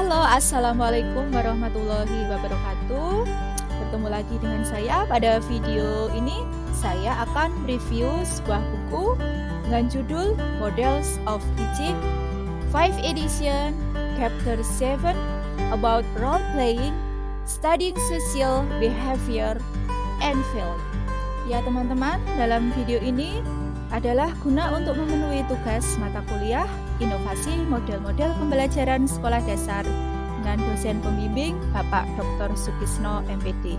Halo, Assalamualaikum warahmatullahi wabarakatuh. Bertemu lagi dengan saya pada video ini. Saya akan review sebuah buku dengan judul Models of Teaching 5 Edition Chapter 7 about Role Playing, Studying Social Behavior, and Field. Ya teman-teman, dalam video ini adalah guna untuk memenuhi tugas mata kuliah Inovasi Model-Model Pembelajaran Sekolah Dasar dengan dosen pembimbing Bapak Dr. Sukisno MPD.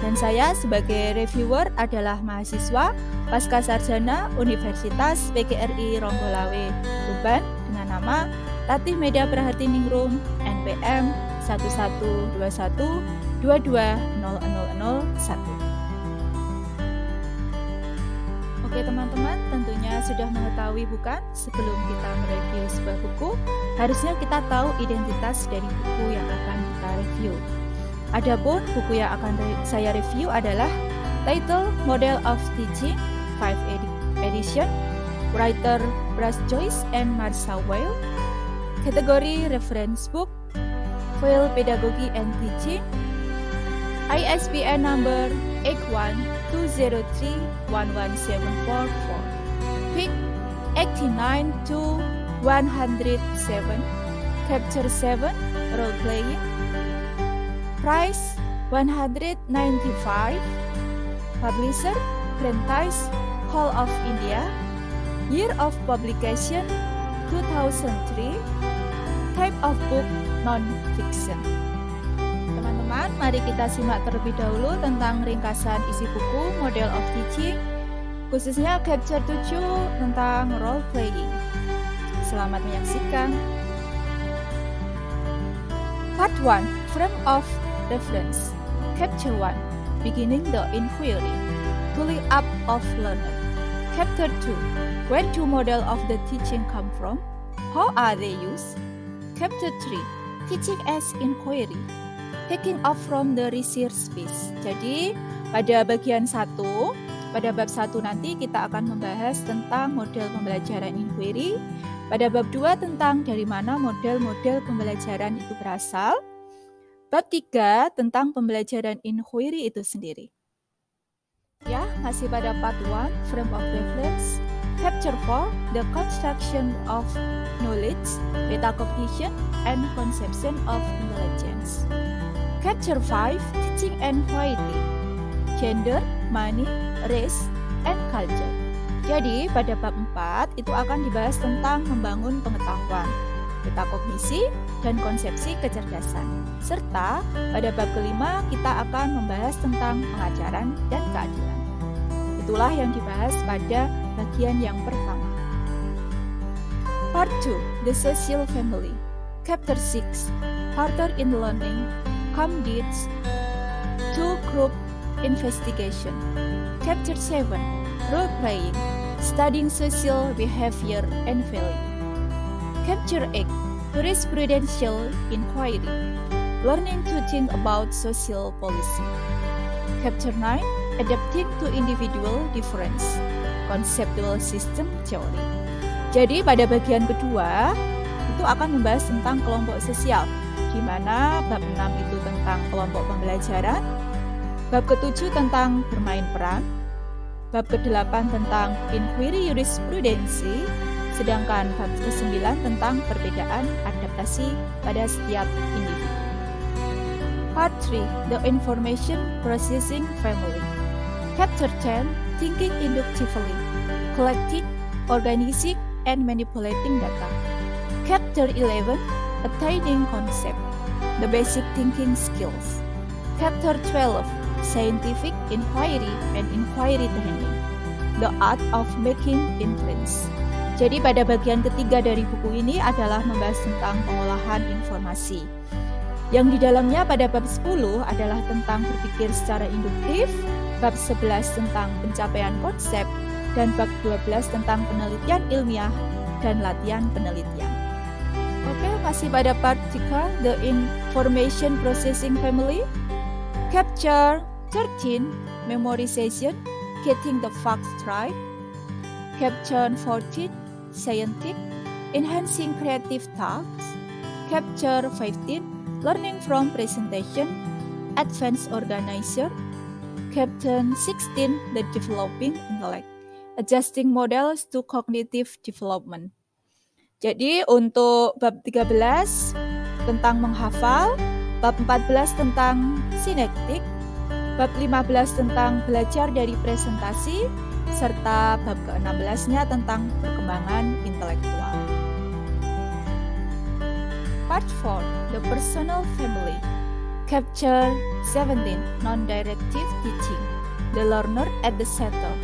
Dan saya sebagai reviewer adalah mahasiswa Pasca Sarjana Universitas PGRI Ronggolawe, Tuban dengan nama Tatih Meda Prahartiningrum NPM 1121220001. Oke teman-teman, tentunya sudah mengetahui bukan sebelum kita mereview sebuah buku, harusnya kita tahu identitas dari buku yang akan kita review. Adapun buku yang akan saya review adalah title Model of Teaching 5 Edition, writer Bryce Joyce and Marsha Weil, kategori reference book, file pedagogy and teaching, ISBN number 8120311744, PIC 89 to 107, Chapter 7 Role Playing, Price $195, Publisher Prentice Hall of India, Year of Publication 2003, Type of Book Non-Fiction. Teman-teman, mari kita simak terlebih dahulu tentang ringkasan isi buku Model of Teaching, khususnya Chapter 7 tentang Role Playing. Selamat menyaksikan. Part 1, Frame of Reference. Chapter 1, Beginning the Inquiry, Tooling Up of Learner. Chapter 2, Where do Model of the Teaching come from? How are they used? Chapter 3, Teaching as Inquiry, Taking off from the research space. Jadi pada bagian 1, pada bab 1 nanti kita akan membahas tentang model pembelajaran inquiry. Pada bab 2 tentang dari mana model-model pembelajaran itu berasal. Bab 3 tentang pembelajaran inquiry itu sendiri. Ya, masih pada part 1, Frame of Reference. Chapter 4, The Construction of Knowledge, Metacognition, and Conception of Intelligence. Chapter 5, Teaching and Quality, Gender, Money, Race, and Culture. Jadi pada bab 4 itu akan dibahas tentang membangun pengetahuan, metakognisi, dan konsepsi kecerdasan. Serta pada bab kelima kita akan membahas tentang pengajaran dan keadilan. Itulah yang dibahas pada bagian yang pertama. Part 2, The Social Family. Chapter 6, Partner in Learning, Comdeeds, 2 Group Investigation. Chapter 7, Role Playing, Studying Social Behavior and Value. Chapter 8, Jurisprudential Inquiry, Learning to Think about Social Policy. Chapter 9, Adapting to Individual Difference, Conceptual System Theory. Jadi pada bagian kedua itu akan membahas tentang kelompok sosial, di mana bab 6 itu tentang kelompok pembelajaran, bab ke-7 tentang bermain peran, bab ke-8 tentang inquiry jurisprudensi, sedangkan bab ke-9 tentang perbedaan adaptasi pada setiap individu. Part 3, The Information Processing Family. Chapter 10, Thinking Inductively, Collecting, Organizing, and Manipulating Data. Chapter 11, Attaining Concept, The Basic Thinking Skills. Chapter 12, Scientific Inquiry and Inquiry Training, The Art of Making Inference. Jadi pada bagian ketiga dari buku ini adalah membahas tentang pengolahan informasi. Yang di dalamnya pada bab 10 adalah tentang berpikir secara induktif, bab 11 tentang pencapaian konsep, dan bab 12 tentang penelitian ilmiah dan latihan penelitian. Oke, masih pada part 3, The Information Processing Family. Chapter 13, Memorization, Getting the Facts Right. Chapter 14, Scientific, Enhancing Creative Tasks. Capture 15, Learning from Presentation, Advanced Organizer. Capture 16, The Developing Intellect, Adjusting Models to Cognitive Development. Jadi untuk bab 13 tentang menghafal, bab 14 tentang sinektik, bab 15 tentang belajar dari presentasi, serta bab ke-16-nya tentang perkembangan intelektual. Part 4, The Personal Family. Capture 17, Non-Directive Teaching, The Learner at the Center.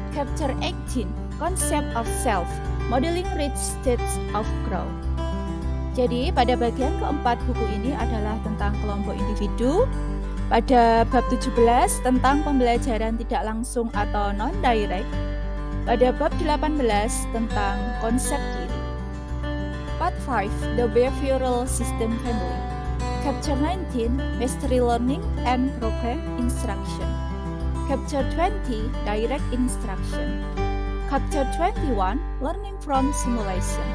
Capture 18, Concept of Self, Modeling Rich States of Growth. Jadi pada bagian keempat buku ini adalah tentang kelompok individu. Pada bab 17 tentang pembelajaran tidak langsung atau non-direct. Pada bab 18 tentang konsep diri. Part 5, The Behavioral System Family. Capture 19, Mastery Learning and Program Instruction. Capture 20, Direct Instruction. Capture 21, Learning from Simulation,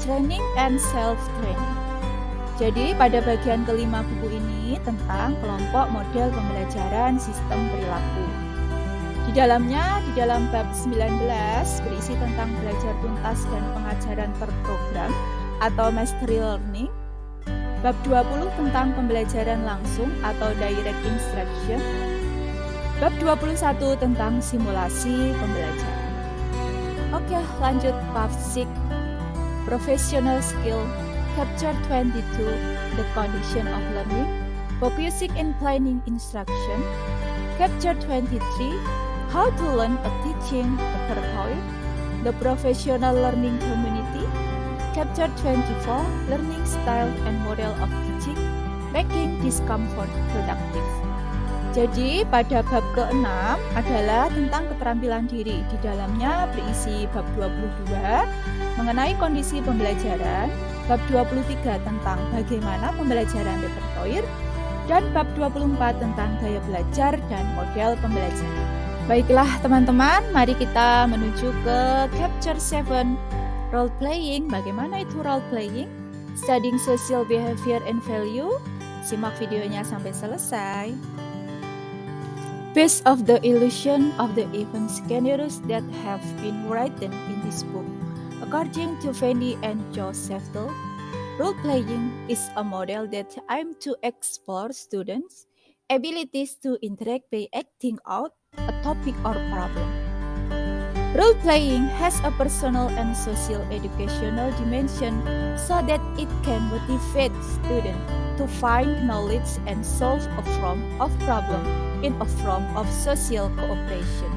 Training and Self-Training. Jadi pada bagian kelima buku ini tentang kelompok model pembelajaran sistem perilaku. Di dalam bab 19 berisi tentang belajar tuntas dan pengajaran terprogram atau Mastery Learning. Bab 20 tentang pembelajaran langsung atau Direct Instruction. Bab 21 tentang simulasi pembelajaran. Oke, lanjut bab 6, Professional Skill, Capture 22, The Condition of Learning, Focusing in Planning Instruction, Capture 23, How to Learn a Teaching Repertoire, The Professional Learning Community, Capture 24, Learning Style and Model of Teaching, Making Discomfort Productive. Jadi pada bab ke-6 adalah tentang keterampilan diri. Di dalamnya berisi bab 22 mengenai kondisi pembelajaran, bab 23 tentang bagaimana pembelajaran repertoire, dan bab 24 tentang gaya belajar dan model pembelajaran. Baiklah teman-teman, mari kita menuju ke Capture 7, Role Playing. Bagaimana itu role playing? Studying Social Behavior and Value. Simak videonya sampai selesai. Based of the illusion of the event scenarios that have been written in this book, according to Fanny and Joe Seftel, role-playing is a model that aims to explore students' abilities to interact by acting out a topic or problem. Role-playing has a personal and social educational dimension so that it can motivate students to find knowledge and solve a form of problem in a form of social cooperation.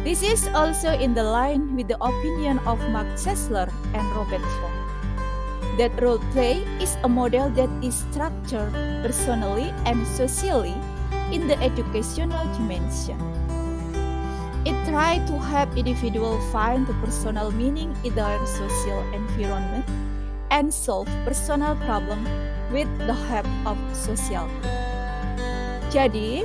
This is also in the line with the opinion of Mark Sessler and Robert Fogg, that role play is a model that is structured personally and socially in the educational dimension. It tries to help individuals find the personal meaning in their social environment and solve personal problems with the help of social group. Jadi,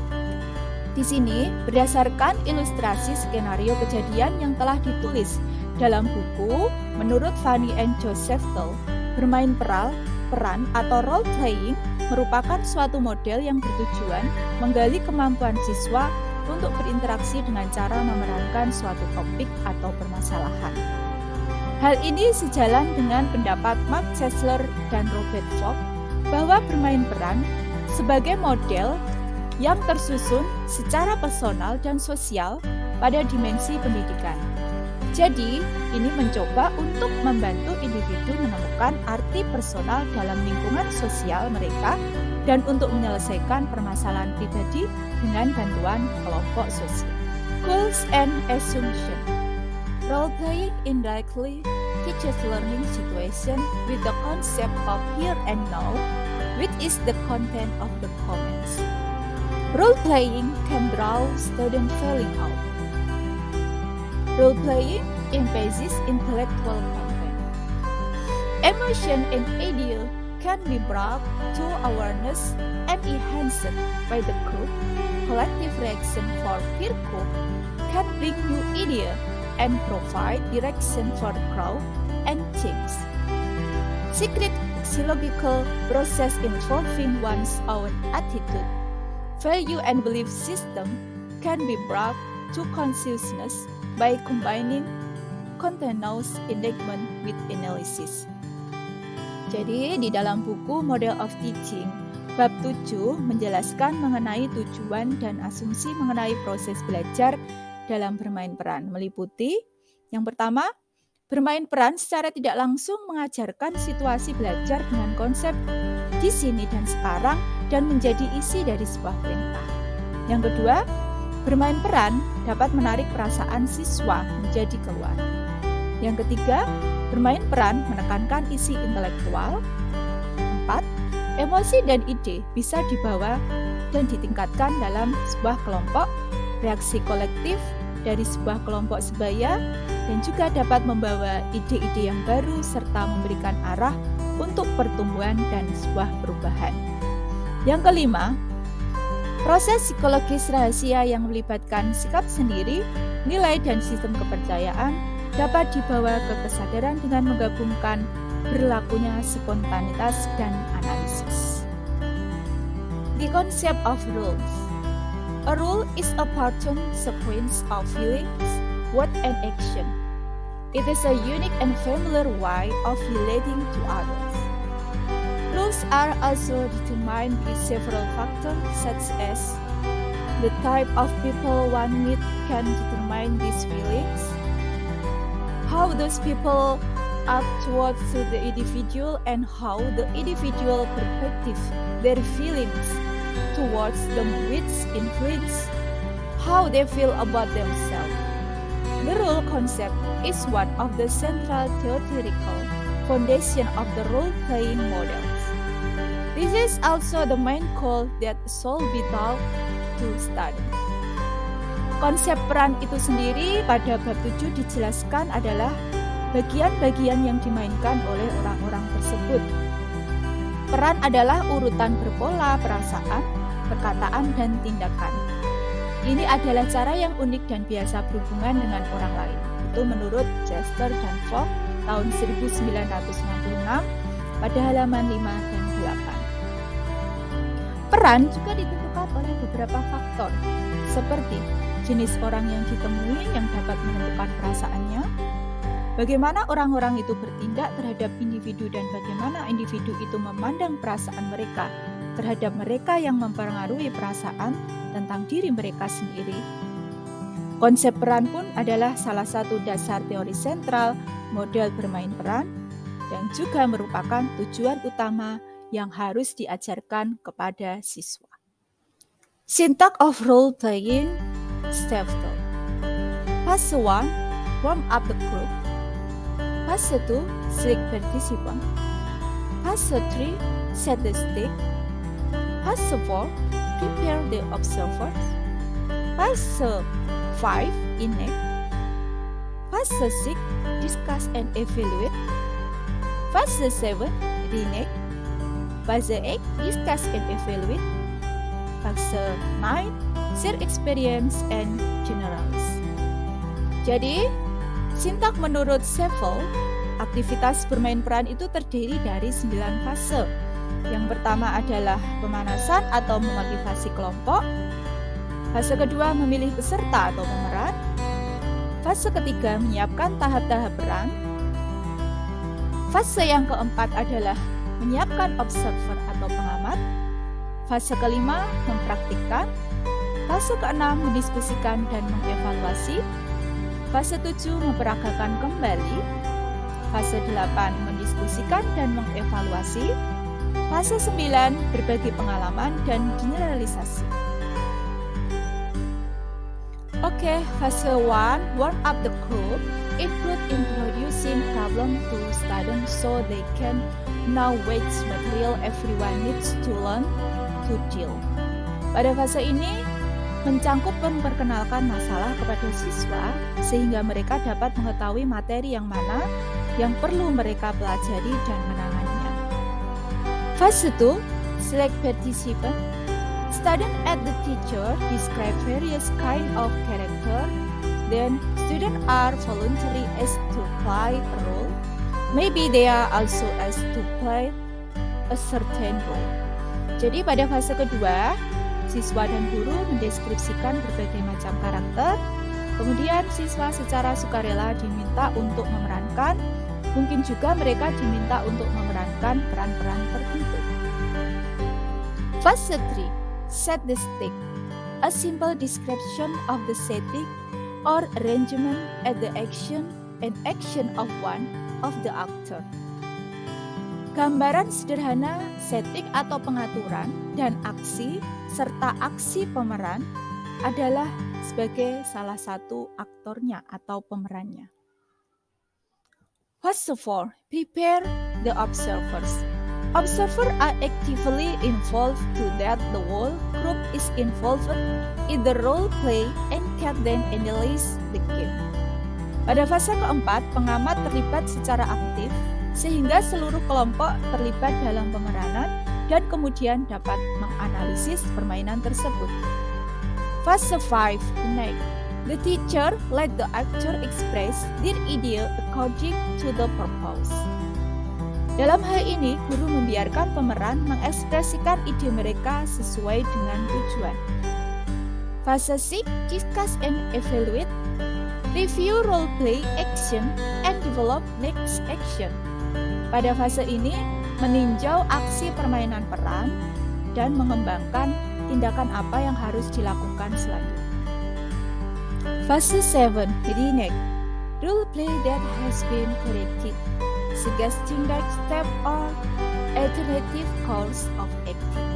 di sini berdasarkan ilustrasi skenario kejadian yang telah ditulis dalam buku, menurut Fanny and Joe Seftel, bermain peran atau role playing merupakan suatu model yang bertujuan menggali kemampuan siswa untuk berinteraksi dengan cara memerankan suatu topik atau permasalahan. Hal ini sejalan dengan pendapat Mark Sessler dan Robert Fogg bahwa bermain peran sebagai model yang tersusun secara personal dan sosial pada dimensi pendidikan. Jadi, ini mencoba untuk membantu individu menemukan arti personal dalam lingkungan sosial mereka dan untuk menyelesaikan permasalahan pribadi dengan bantuan kelompok sosial. Goals and Assumption. Role-playing indirectly teaches learning situation with the concept of here and now, which is the content of the comments. Role-playing can draw student feeling out. Role-playing emphasizes intellectual content. Emotion and idea can be brought to awareness and enhanced by the group. Collective reaction for peer group can bring new idea and provide direction for the crowd and teams. Secret psychological process involving one's own attitude, value, and belief system can be brought to consciousness by combining continuous engagement with analysis. Jadi, di dalam buku Model of Teaching, bab 7 menjelaskan mengenai tujuan dan asumsi mengenai proses belajar dalam bermain peran, meliputi yang pertama, bermain peran secara tidak langsung mengajarkan situasi belajar dengan konsep di sini dan sekarang dan menjadi isi dari sebuah perintah. Yang kedua, bermain peran dapat menarik perasaan siswa menjadi keluar. Yang ketiga, bermain peran menekankan isi intelektual. 4. Emosi dan ide bisa dibawa dan ditingkatkan dalam sebuah kelompok, reaksi kolektif dari sebuah kelompok sebaya, dan juga dapat membawa ide-ide yang baru serta memberikan arah untuk pertumbuhan dan sebuah perubahan. Yang kelima, proses psikologis rahasia yang melibatkan sikap sendiri, nilai, dan sistem kepercayaan dapat dibawa ke kesadaran dengan menggabungkan berlakunya spontanitas dan analisis. The concept of rules. A rule is a pattern sequence of feelings, word, and action. It is a unique and familiar way of relating to others. Rules are also determined by several factors such as the type of people one meets can determine these feelings, how those people act towards the individual, and how the individual perspective their feelings towards them which influence how they feel about themselves. The rule concept is one of the central theoretical foundation of the role-playing models. This is also the main goal that should be taught to students. Konsep peran itu sendiri pada bab 7 dijelaskan adalah bagian-bagian yang dimainkan oleh orang-orang tersebut. Peran adalah urutan berpola perasaan, perkataan, dan tindakan. Ini adalah cara yang unik dan biasa berhubungan dengan orang lain. Itu menurut Chester dan Fogg tahun 1966 pada halaman 5 dan 8. Peran juga ditentukan oleh beberapa faktor, seperti jenis orang yang ditemui yang dapat menentukan perasaannya, bagaimana orang-orang itu bertindak terhadap individu dan bagaimana individu itu memandang perasaan mereka terhadap mereka yang mempengaruhi perasaan tentang diri mereka sendiri. Konsep peran pun adalah salah satu dasar teori sentral model bermain peran dan juga merupakan tujuan utama yang harus diajarkan kepada siswa. Syntax of role-playing self-talk. Fase 1, warm up the group. Fase 2, select participant. Fase 3, set the stage. Fase 4, prepare the observers. Fase 5, enact. Fase 6, discuss and evaluate. Fase 7, reenact. Fase 8, discuss and evaluate. Fase 9, share experience and generalize. Jadi, Syntax menurut Sevel, aktivitas bermain peran itu terdiri dari 9 fase. Yang pertama adalah pemanasan atau memotivasi kelompok. Fase kedua memilih peserta atau pemeran. Fase ketiga menyiapkan tahap-tahap peran. Fase yang keempat adalah menyiapkan observer atau pengamat. Fase kelima mempraktikkan. Fase keenam mendiskusikan dan mengevaluasi. Fase 7 memperagakan kembali. Fase 8 mendiskusikan dan mengevaluasi. Fase 9 berbagi pengalaman dan generalisasi. Oke, fase 1 warm up the group include introducing problem to students so they can know which material everyone needs to learn to deal. Pada fase ini mencangkup memperkenalkan masalah kepada siswa sehingga mereka dapat mengetahui materi yang mana yang perlu mereka pelajari dan menanganinya. Fase 2, select participant. Student and the teacher describe various kind of character. Then students are voluntarily asked to play a role. Maybe they are also asked to play a certain role. Jadi pada fase kedua, siswa dan guru mendeskripsikan berbagai macam karakter. Kemudian siswa secara sukarela diminta untuk memerankan, mungkin juga mereka diminta untuk memerankan peran-peran tertentu. Fase 3, set the stage. A simple description of the setting or arrangement at the action and action of one of the actor. Gambaran sederhana setting atau pengaturan dan aksi serta aksi pemeran adalah sebagai salah satu aktornya atau pemerannya. Fase 4, prepare the observers. Observers are actively involved to that the whole group is involved in the role play and can then analyze the game. Pada fase keempat, pengamat terlibat secara aktif sehingga seluruh kelompok terlibat dalam pemeranan dan kemudian dapat menganalisis permainan tersebut. Fase 5, connect. The teacher let the actor express their idea according to the purpose. Dalam hal ini, guru membiarkan pemeran mengekspresikan ide mereka sesuai dengan tujuan. Fase 6, discuss and evaluate. Review role play action and develop next action. Pada fase ini, meninjau aksi permainan peran dan mengembangkan tindakan apa yang harus dilakukan selanjutnya. Fase 7, reenact. Role play that has been corrected, suggesting next step or alternative course of acting.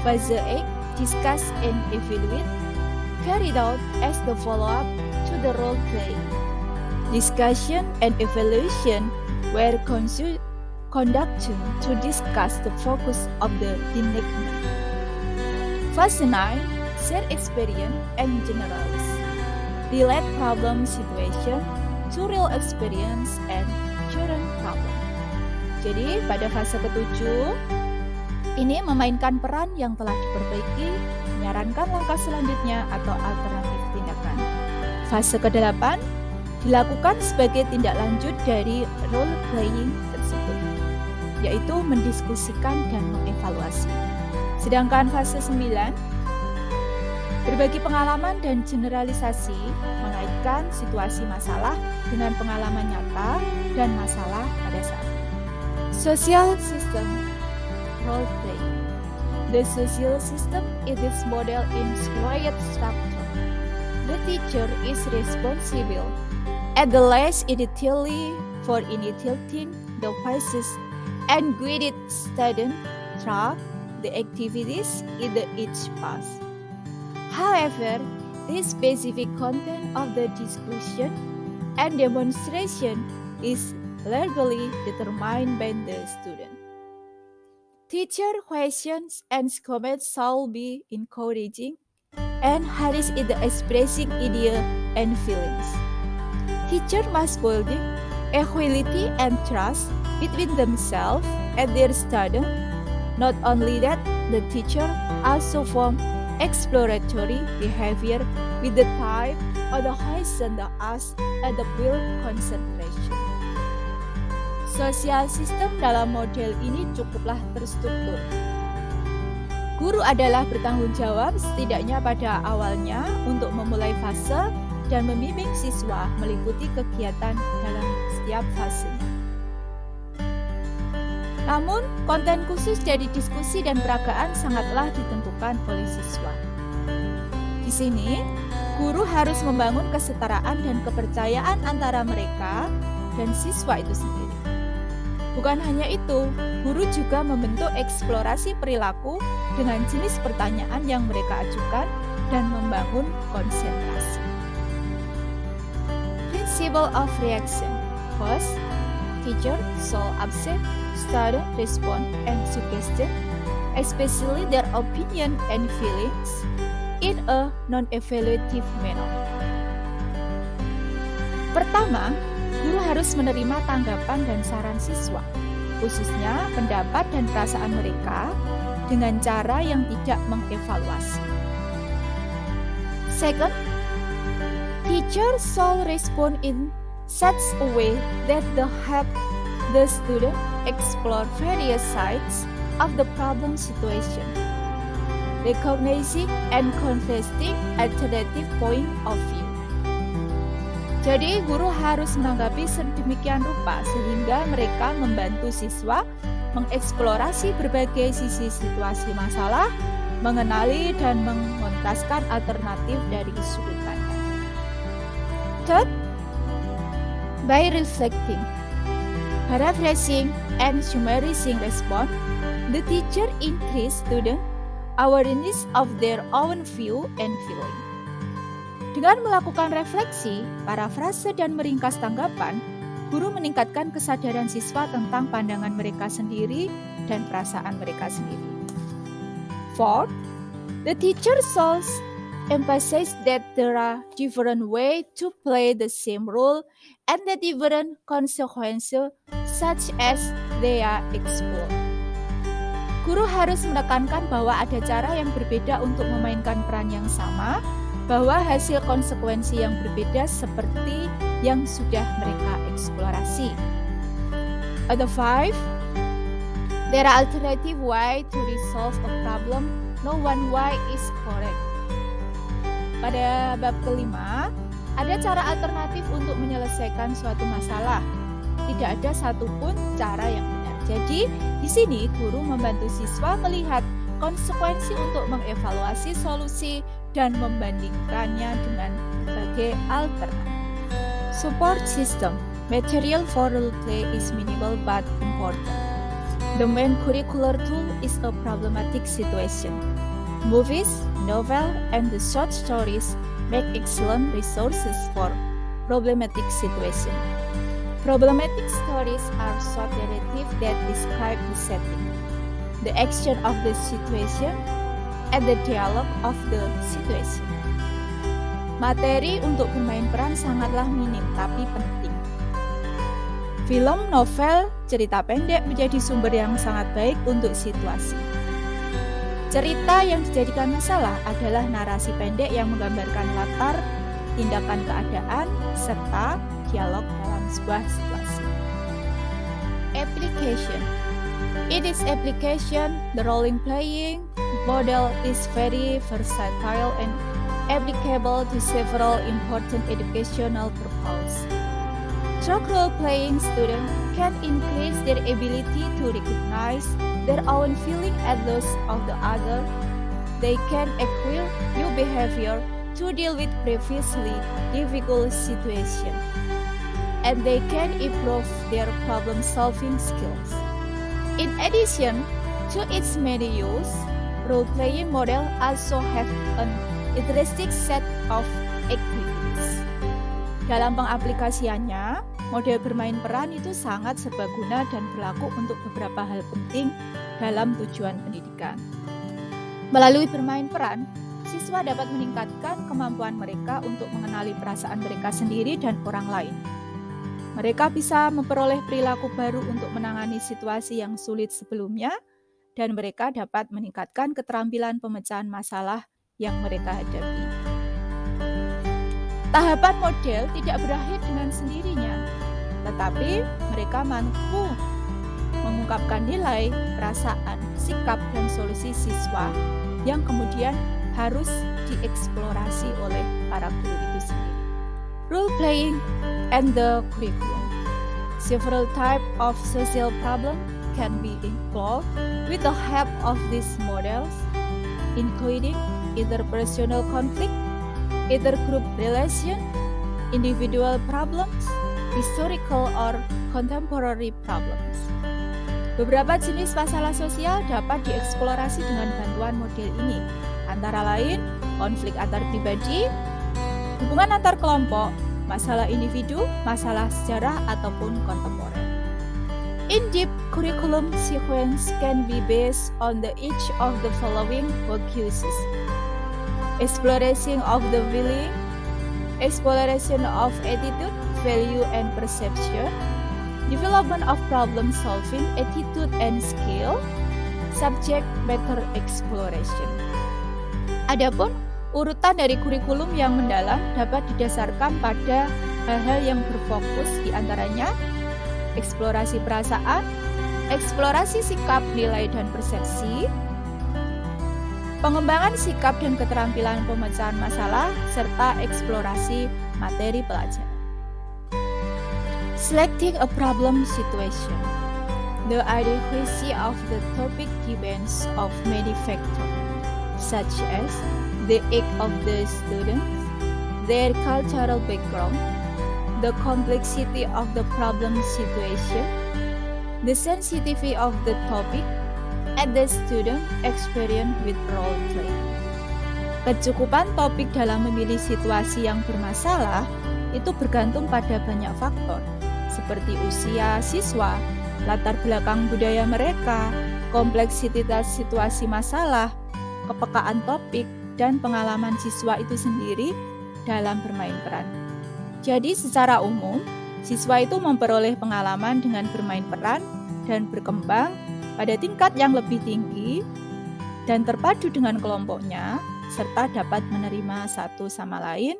Fase 8, discuss and evaluate. Carried out as the follow-up to the role play. Discussion and evaluation were conducted to discuss the focus of the reenactment. Fase 9, share experience and generalize. Relate problem situation to real experience and current problem. Jadi pada fase ketujuh, ini memainkan peran yang telah diperbaiki, menyarankan langkah selanjutnya atau alternatif tindakan. Fase ke-8 dilakukan sebagai tindak lanjut dari role playing tersebut, yaitu mendiskusikan dan mengevaluasi. Sedangkan fase 9 berbagi pengalaman dan generalisasi, mengaitkan situasi masalah dengan pengalaman nyata dan masalah pada saat itu. Social system role play. The social system is this model in squared structure. The teacher is responsible at the last initially for initiating the phases and guided students through the activities in each phase. However, the specific content of the discussion and demonstration is largely determined by the student. Teacher questions and comments shall be encouraging and encourage in the expressing idea and feelings. Teacher must build equality and trust between themselves and their student. Not only that, the teacher also form exploratory behavior with the type or the horizon the ask and the build concentration. Sosial sistem dalam model ini cukuplah terstruktur. Guru adalah bertanggung jawab setidaknya pada awalnya untuk memulai fase dan membimbing siswa meliputi kegiatan dalam setiap fasenya. Namun, konten khusus dari diskusi dan peragaan sangatlah ditentukan oleh siswa. Di sini, guru harus membangun kesetaraan dan kepercayaan antara mereka dan siswa itu sendiri. Bukan hanya itu, guru juga membentuk eksplorasi perilaku dengan jenis pertanyaan yang mereka ajukan dan membangun konsentrasi. Principle of reaction. First, teacher shall observe student respond and suggestion, especially their opinion and feelings, in a non-evaluative manner. Pertama, guru harus menerima tanggapan dan saran siswa, khususnya pendapat dan perasaan mereka dengan cara yang tidak mengevaluasi. Second, teacher shall respond in such a way that help the student explore various sides of the problem situation, recognizing and contesting alternative point of view. Jadi, guru harus menanggapi sedemikian rupa sehingga mereka membantu siswa mengeksplorasi berbagai sisi situasi masalah, mengenali dan mengentaskan alternatif dari sudut pandang. Third, by reflecting, paraphrasing, and summarizing response, the teacher increase student awareness of their own view and feeling. Dengan melakukan refleksi, parafrase, dan meringkas tanggapan, guru meningkatkan kesadaran siswa tentang pandangan mereka sendiri dan perasaan mereka sendiri. Fourth, the teacher should emphasize that there are different ways to play the same role and the different consequences such as they are explored. Guru harus menekankan bahwa ada cara yang berbeda untuk memainkan peran yang sama, bahwa hasil konsekuensi yang berbeda seperti yang sudah mereka eksplorasi. The five, there are alternative ways to resolve a problem. No one way is correct. Pada bab kelima, ada cara alternatif untuk menyelesaikan suatu masalah. Tidak ada satupun cara yang benar. Jadi, di sini guru membantu siswa melihat konsekuensi untuk mengevaluasi solusi dan membandingkannya dengan berbagai alternatif. Support system. Material for role play is minimal but important. The main curricular tool is a problematic situation. Movies, novel, and the short stories make excellent resources for problematic situation. Problematic stories are short narratives that describe the setting, the action of the situation, and the dialogue of the situation. Materi untuk bermain peran sangatlah minim tapi penting. Film, novel, cerita pendek menjadi sumber yang sangat baik untuk situasi. Cerita yang dijadikan masalah adalah narasi pendek yang menggambarkan latar, tindakan keadaan, serta dialog dalam sebuah situasi. Application. In its application, the role-playing model is very versatile and applicable to several important educational purposes. Through role-playing, students can increase their ability to recognize their own feeling and those of the other. They can acquire new behavior to deal with previously difficult situations, and they can improve their problem-solving skills. In addition to its many use, role-playing model also have an interesting set of activities. Dalam pengaplikasiannya, model bermain peran itu sangat serbaguna dan berlaku untuk beberapa hal penting dalam tujuan pendidikan. Melalui bermain peran, siswa dapat meningkatkan kemampuan mereka untuk mengenali perasaan mereka sendiri dan orang lain. Mereka bisa memperoleh perilaku baru untuk menangani situasi yang sulit sebelumnya, dan mereka dapat meningkatkan keterampilan pemecahan masalah yang mereka hadapi. Tahapan model tidak berakhir dengan sendirinya, tetapi mereka mampu mengungkapkan nilai, perasaan, sikap, dan solusi siswa yang kemudian harus dieksplorasi oleh para guru itu sendiri. Role-playing and the curriculum. Several types of social problems can be explored with the help of these models, including interpersonal conflict, intergroup relation, individual problems, historical or contemporary problems. Beberapa jenis masalah sosial dapat dieksplorasi dengan bantuan model ini, antara lain konflik antar pribadi, hubungan antar kelompok, masalah individu, masalah sejarah, ataupun kontemporer. In-depth curriculum sequence can be based on each of the following focuses: exploration of the feeling, exploration of attitude, value, and perception, development of problem-solving attitude and skill, subject matter exploration. Adapun urutan dari kurikulum yang mendalam dapat didasarkan pada hal-hal yang berfokus, di antaranya eksplorasi perasaan, eksplorasi sikap, nilai, dan persepsi, pengembangan sikap dan keterampilan pemecahan masalah, serta eksplorasi materi pelajaran. Selecting a problem situation. The adequacy of the topic depends of many factors, such as the age of the students, their cultural background, the complexity of the problem situation, the sensitivity of the topic, and the student experience with role play. Kecukupan topik dalam memilih situasi yang bermasalah itu bergantung pada banyak faktor, seperti usia siswa, latar belakang budaya mereka, kompleksitas situasi masalah, kepekaan topik, dan pengalaman siswa itu sendiri dalam bermain peran. Jadi secara umum, siswa itu memperoleh pengalaman dengan bermain peran dan berkembang pada tingkat yang lebih tinggi dan terpadu dengan kelompoknya, serta dapat menerima satu sama lain,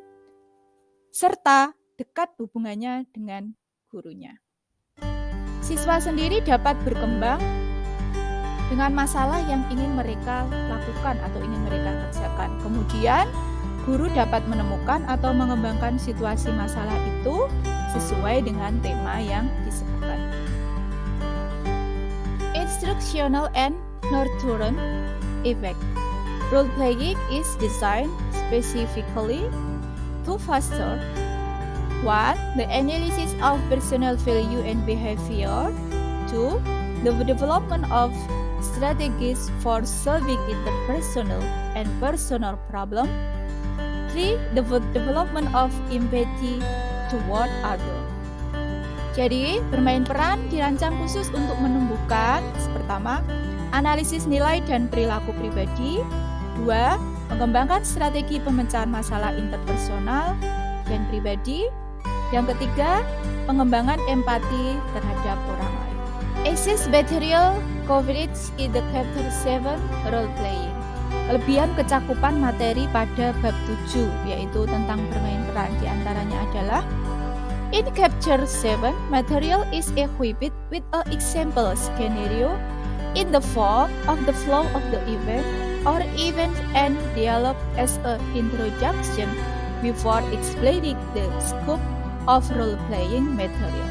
serta dekat hubungannya dengan gurunya. Siswa sendiri dapat berkembang dengan masalah yang ingin mereka lakukan atau ingin mereka kerjakan. Kemudian, guru dapat menemukan atau mengembangkan situasi masalah itu sesuai dengan tema yang disebutkan. Instructional and nurturing effect. Role-playing is designed specifically to foster 1. The analysis of personal value and behavior. 2. The development of strategies for solving interpersonal and personal problems. 3. The development of empathy toward others. Jadi, bermain peran dirancang khusus untuk menumbuhkan, pertama, analisis nilai dan perilaku pribadi. 2. Mengembangkan strategi pemecahan masalah interpersonal dan pribadi. Yang ketiga, pengembangan empati terhadap orang lain. Access material coverage in the chapter 7 role playing. Kelebihan kecakupan materi pada bab 7 yaitu tentang bermain peran, di antaranya adalah in chapter 7, material is equipped with an example scenario in the form of the flow of the event or event and dialogue as an introduction before explaining the scope of role-playing material.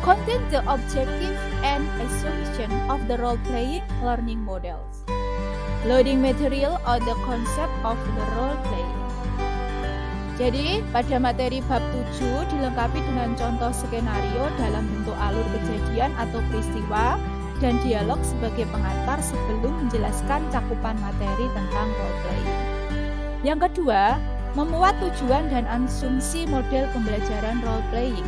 Contain the objective and assumption of the role-playing learning models. Loading material on the concept of the role-playing. Jadi, pada materi bab 7 dilengkapi dengan contoh skenario dalam bentuk alur kejadian atau peristiwa dan dialog sebagai pengantar sebelum menjelaskan cakupan materi tentang role-playing. Yang kedua, memuat tujuan dan asumsi model pembelajaran role-playing.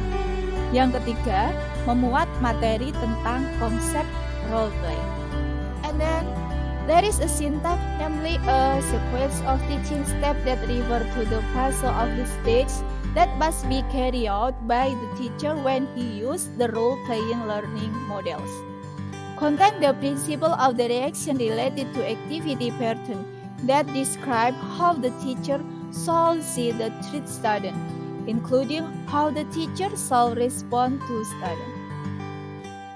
Yang ketiga, memuat materi tentang konsep role-playing. And then, there is a syntax, namely a sequence of teaching steps that refer to the phase of the stage that must be carried out by the teacher when he uses the role-playing learning models. Contain the principle of the reaction related to activity pattern that describe how the teacher shall see the treat student, including how the teacher shall respond to student.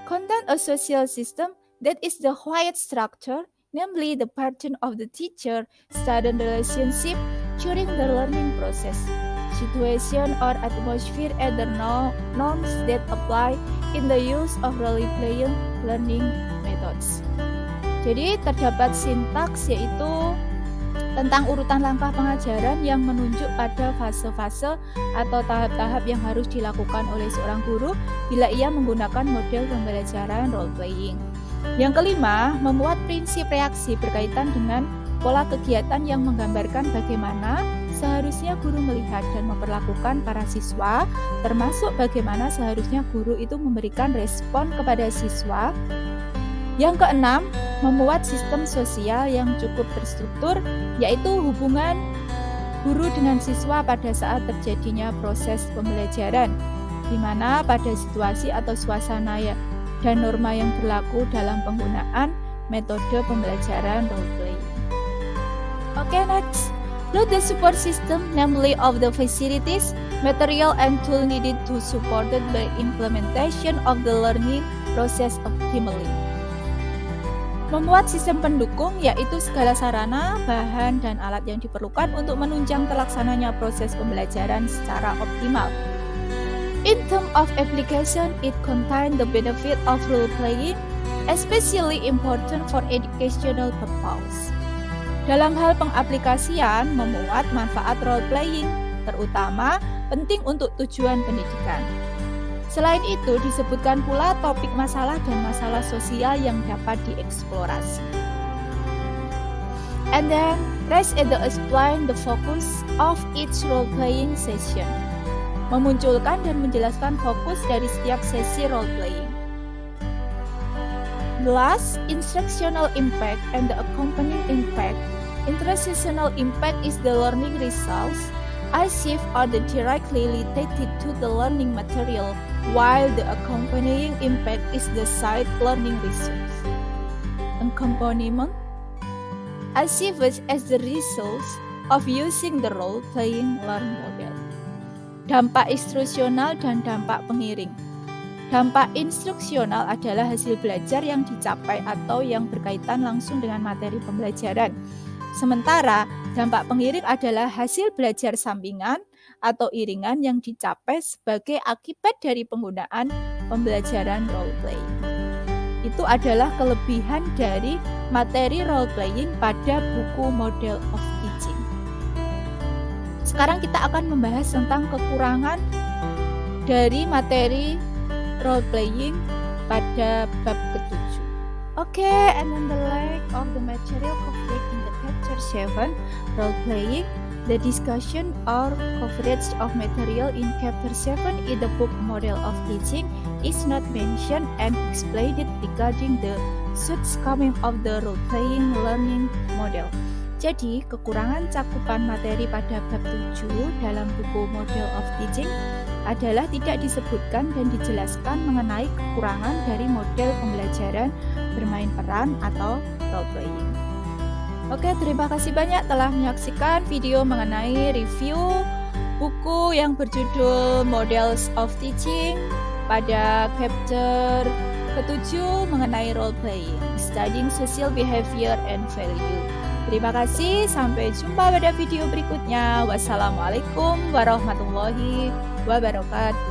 Contain a social system that is the quiet structure, namely the pattern of the teacher-student relationship during the learning process, situation or atmosphere and the norms that apply in the use of role-playing learning methods. Jadi terdapat sintaks yaitu tentang urutan langkah pengajaran yang menunjuk pada fase-fase atau tahap-tahap yang harus dilakukan oleh seorang guru bila ia menggunakan model pembelajaran role-playing. Yang kelima, memuat prinsip reaksi berkaitan dengan pola kegiatan yang menggambarkan bagaimana seharusnya guru melihat dan memperlakukan para siswa, termasuk bagaimana seharusnya guru itu memberikan respon kepada siswa. Yang keenam, memuat sistem sosial yang cukup terstruktur, yaitu hubungan guru dengan siswa pada saat terjadinya proses pembelajaran, di mana pada situasi atau suasana dan norma yang berlaku dalam penggunaan metode pembelajaran role-playing. Okay, next. Load the support system, namely of the facilities, material and tool needed to support the implementation of the learning process of optimally. Memuat sistem pendukung, yaitu segala sarana, bahan, dan alat yang diperlukan untuk menunjang terlaksananya proses pembelajaran secara optimal. In terms of application, it contains the benefit of role-playing, especially important for educational purpose. Dalam hal pengaplikasian, memuat manfaat role-playing, terutama penting untuk tujuan pendidikan. Selain itu, disebutkan pula topik masalah dan masalah sosial yang dapat dieksplorasi. And then, rest it explain the focus of each role-playing session. Memunculkan dan menjelaskan fokus dari setiap sesi role-playing. Last, instructional impact and the accompanying impact. Instructional impact is the learning results achieved are directly related to the learning material, while the accompanying impact is the side learning results. Accompaniment achieved as the results of using the role-playing learning model. Dampak instruksional dan dampak pengiring. Dampak instruksional adalah hasil belajar yang dicapai atau yang berkaitan langsung dengan materi pembelajaran. Sementara dampak pengiring adalah hasil belajar sampingan atau iringan yang dicapai sebagai akibat dari penggunaan pembelajaran role-playing. Itu adalah kelebihan dari materi role-playing pada buku Model of Teaching. Sekarang kita akan membahas tentang kekurangan dari materi role-playing pada bab ke-7. Okay, and then the lack of the material covered in the chapter 7, role-playing, the discussion or coverage of material in chapter 7 in the book Model of Teaching is not mentioned and explained regarding the shortcoming of the role-playing learning model. Jadi, kekurangan cakupan materi pada bab 7 dalam buku Model of Teaching adalah tidak disebutkan dan dijelaskan mengenai kekurangan dari model pembelajaran bermain peran atau role-playing. Oke, terima kasih banyak telah menyaksikan video mengenai review buku yang berjudul Models of Teaching pada chapter ke-7 mengenai role-playing, Studying Social Behavior and Value. Terima kasih, sampai jumpa pada video berikutnya. Wassalamualaikum warahmatullahi wabarakatuh.